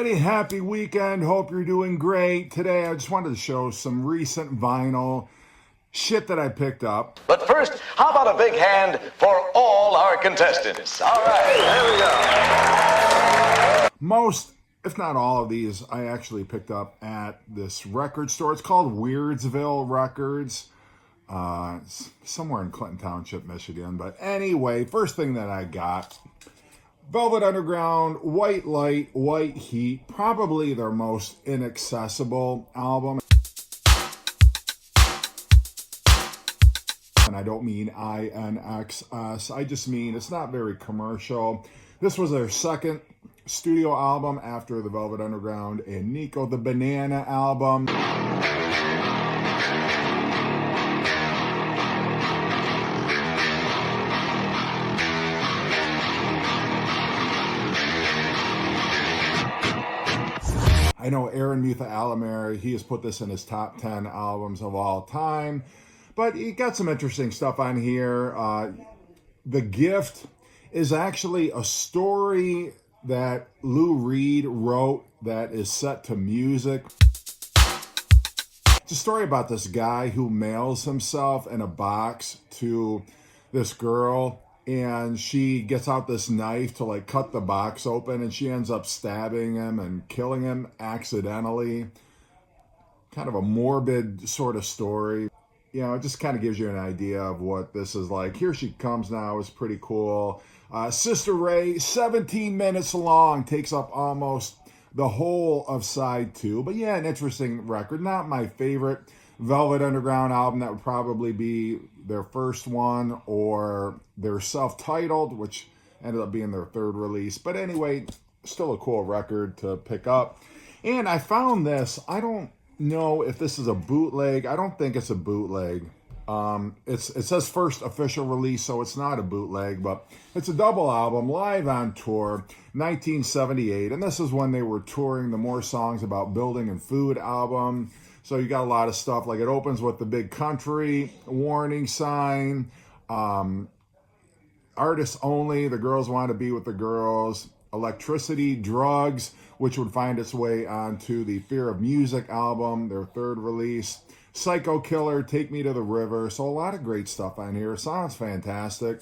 everybody. Happy weekend. Hope you're doing great. Today, I just wanted to show some recent vinyl shit that I picked up. But first, how about a big hand for all our contestants? All right, there we go. Most, if not all of these, I actually picked up at this record store. It's called Weirdsville Records. It's somewhere in Clinton Township, Michigan. But anyway, first thing that I got, Velvet Underground, White Light, White Heat, probably their most inaccessible album. And I don't mean INXS, I just mean it's not very commercial. This was their second studio album after the Velvet Underground and Nico the Banana album. I know Aaron Mutha Alamere, he has put this in his top 10 albums of all time, but he got some interesting stuff on here. The Gift is actually a story that Lou Reed wrote that is set to music. It's a story about this guy who mails himself in a box to this girl, and she gets out this knife to like cut the box open, and she ends up stabbing him and killing him accidentally. Kind of a morbid sort of story. You know, it just kind of gives you an idea of what this is like. Here She Comes Now is pretty cool. Sister Ray, 17 minutes long, takes up almost the whole of side 2. But yeah, an interesting record. Not my favorite Velvet Underground album. That would probably be their first one or their self-titled, which ended up being their third release. But anyway, still a cool record to pick up. And I found this. I don't know if this is a bootleg. I don't think it's a bootleg. It says first official release, so it's not a bootleg, but it's a double album, live on tour, 1978. And this is when they were touring the More Songs About Building and Food album. So you got a lot of stuff. Like it opens with the big country warning sign, artists only, the girls want to be with the girls, Electricity, Drugs, which would find its way onto the Fear of Music album, their third release, Psycho Killer, Take Me to the River. So a lot of great stuff on here. Sounds fantastic.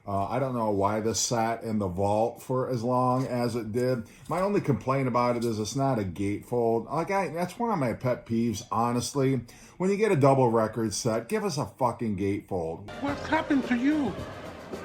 I don't know why this sat in the vault for as long as it did. My only complaint about it is it's not a gatefold. That's one of my pet peeves, honestly. When you get a double record set, give us a fucking gatefold. What happened to you?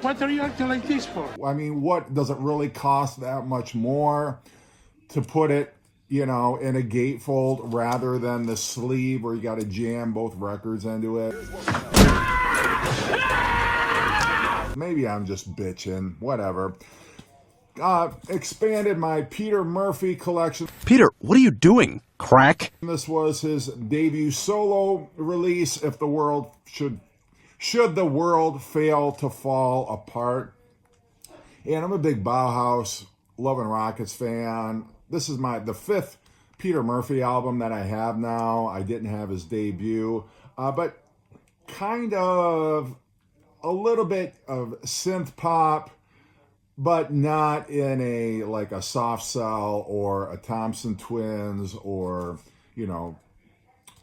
What are you acting like this for? I mean, what does it really cost that much more to put it, you know, in a gatefold rather than the sleeve where you got to jam both records into it? Maybe I'm just bitching, whatever. Expanded my Peter Murphy collection. Peter, what are you doing? Crack? This was his debut solo release, If the World Should the World Fail to Fall Apart. And I'm a big Bauhaus, Love and Rockets fan. This is the fifth Peter Murphy album that I have now. I didn't have his debut, but kind of a little bit of synth pop, but not in a Soft Cell or a Thompson Twins or, you know,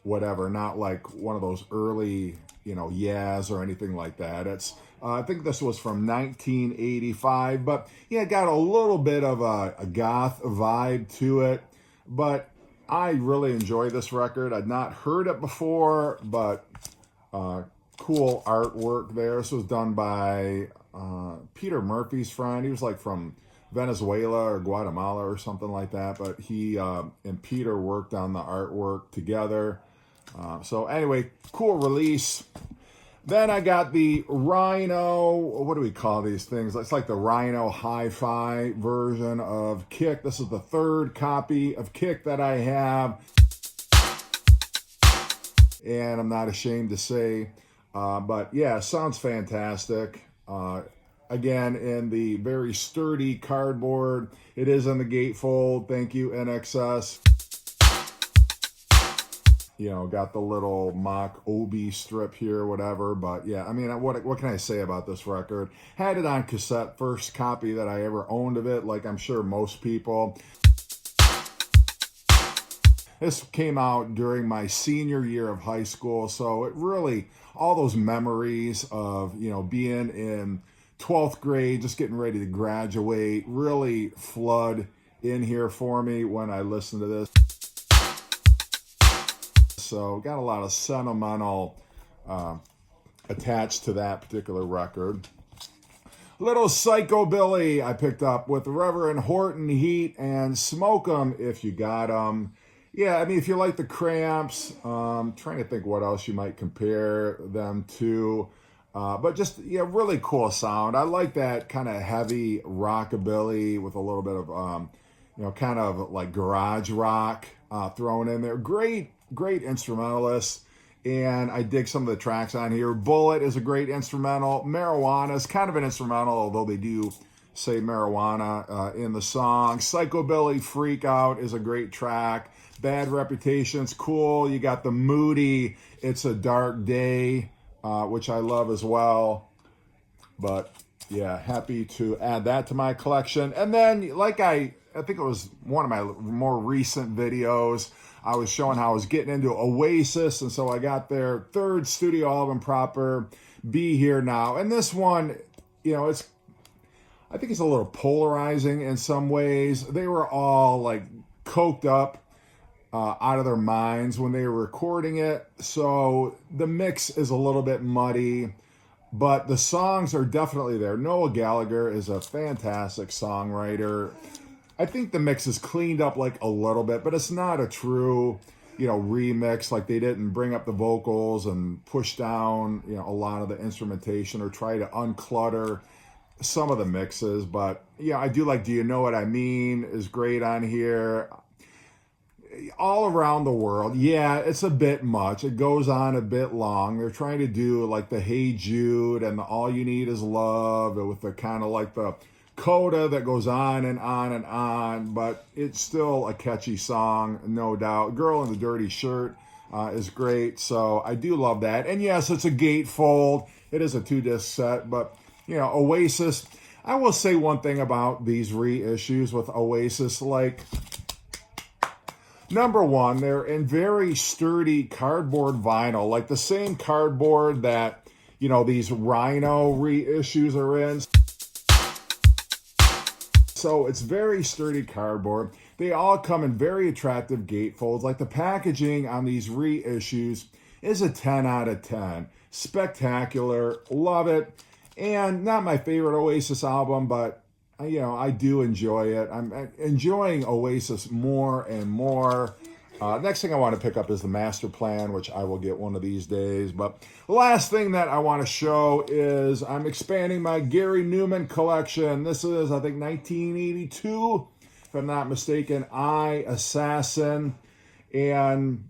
whatever. Not like one of those early, you know, Yaz or anything like that. It's I think this was from 1985, but yeah, it got a little bit of a goth vibe to it, but I really enjoy this record. I'd not heard it before, but cool artwork there. This was done by Peter Murphy's friend. He was like from Venezuela or Guatemala or something like that, but he and Peter worked on the artwork together. So anyway, cool release. Then I got the Rhino, what do we call these things? It's like the Rhino Hi-Fi version of Kick. This is the third copy of Kick that I have. And I'm not ashamed to say, but yeah, sounds fantastic. Again, in the very sturdy cardboard. It is in the gatefold. Thank you, NXS. You know, got the little mock Obi strip here, whatever. But yeah, I mean, what can I say about this record? Had it on cassette, first copy that I ever owned of it, like I'm sure most people. This came out during my senior year of high school, so it really, all those memories of, being in 12th grade, just getting ready to graduate, really flood in here for me when I listen to this. So got a lot of sentimental attached to that particular record. Little Psychobilly I picked up with Reverend Horton Heat and Smoke 'em If You Got 'em. Yeah, I mean, if you like the Cramps, trying to think what else you might compare them to. But just, really cool sound. I like that kind of heavy rockabilly with a little bit of, kind of like garage rock thrown in there. Great instrumentalists. And I dig some of the tracks on here. Bullet is a great instrumental. Marijuana is kind of an instrumental, although they do say marijuana in the song. Psychobilly Freak Out is a great track. Bad Reputation's cool. You got the moody It's a Dark Day, which I love as well. But yeah, happy to add that to my collection. And then, like I think it was one of my more recent videos, I was showing how I was getting into Oasis, and so I got their third studio album proper, Be Here Now. And this one, I think it's a little polarizing in some ways. They were all like coked up out of their minds when they were recording it, so the mix is a little bit muddy, but the songs are definitely there. Noel Gallagher is a fantastic songwriter. I think the mix is cleaned up like a little bit, but it's not a true, remix. Like they didn't bring up the vocals and push down, a lot of the instrumentation or try to unclutter some of the mixes. But yeah, I do like Do You Know What I Mean is great on here. All Around the World, yeah, it's a bit much. It goes on a bit long. They're trying to do like the Hey Jude and the All You Need Is Love with the kind of like the coda that goes on and on and on, but it's still a catchy song, no doubt. Girl in the Dirty Shirt is great, so I do love that. And yes, it's a gatefold. It is a 2-disc set, but Oasis. I will say one thing about these reissues with Oasis, like, number one, they're in very sturdy cardboard vinyl, like the same cardboard that these Rhino reissues are in. So it's very sturdy cardboard. They all come in very attractive gatefolds. Like the packaging on these reissues is a 10 out of 10. Spectacular. Love it. And not my favorite Oasis album, but I do enjoy it. I'm enjoying Oasis more and more. Next thing I want to pick up is the Master Plan, which I will get one of these days. But the last thing that I want to show is I'm expanding my Gary Numan collection. This is, I think, 1982, if I'm not mistaken, I, Assassin. And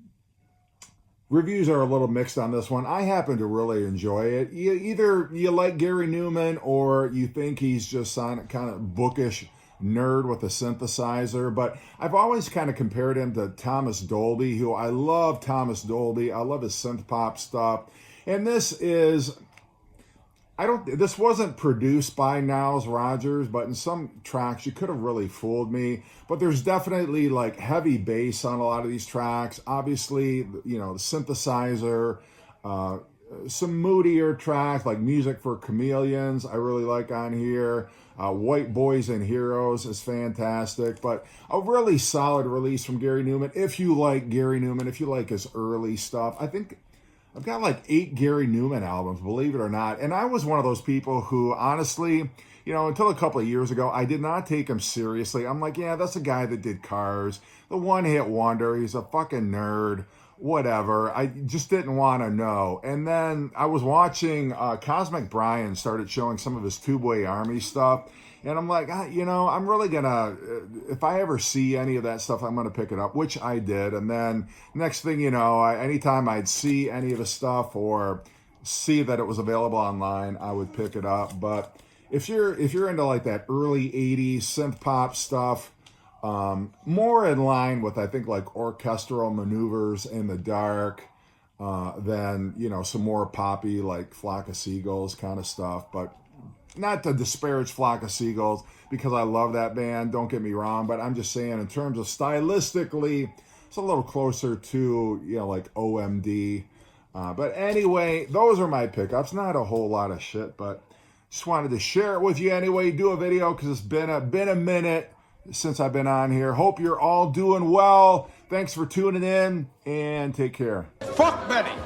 reviews are a little mixed on this one. I happen to really enjoy it. Either you like Gary Numan or you think he's just some kind of bookish nerd with a synthesizer, but I've always kind of compared him to Thomas Dolby, who I love Thomas Dolby. I love his synth pop stuff. And this wasn't produced by Niles Rodgers, but in some tracks you could have really fooled me. But there's definitely like heavy bass on a lot of these tracks. Obviously, the synthesizer, some moodier tracks like Music for Chameleons I really like on here. White Boys and Heroes is fantastic, but a really solid release from Gary Numan. If you like Gary Numan, if you like his early stuff, I think I've got like 8 Gary Numan albums, believe it or not. And I was one of those people who, honestly, until a couple of years ago, I did not take him seriously. I'm like, yeah, that's a guy that did Cars, the one-hit wonder. He's a fucking nerd, whatever. I just didn't want to know. And then I was watching Cosmic Brian started showing some of his Tubeway Army stuff. And I'm like, I'm really going to, if I ever see any of that stuff, I'm going to pick it up, which I did. And then next thing you know, anytime I'd see any of the stuff or see that it was available online, I would pick it up. But if you're into like that early 80s synth pop stuff, more in line with, I think, like Orchestral Maneuvers in the Dark, than, some more poppy, like Flock of Seagulls kind of stuff. But not to disparage Flock of Seagulls, because I love that band, don't get me wrong, but I'm just saying in terms of stylistically, It's a little closer to, you know, like OMD. But anyway, those are my pickups. Not a whole lot of shit, but just wanted to share it with you anyway. Do a video because it's been a minute since I've been on here. Hope you're all doing well. Thanks for tuning in and take care. Fuck Betty.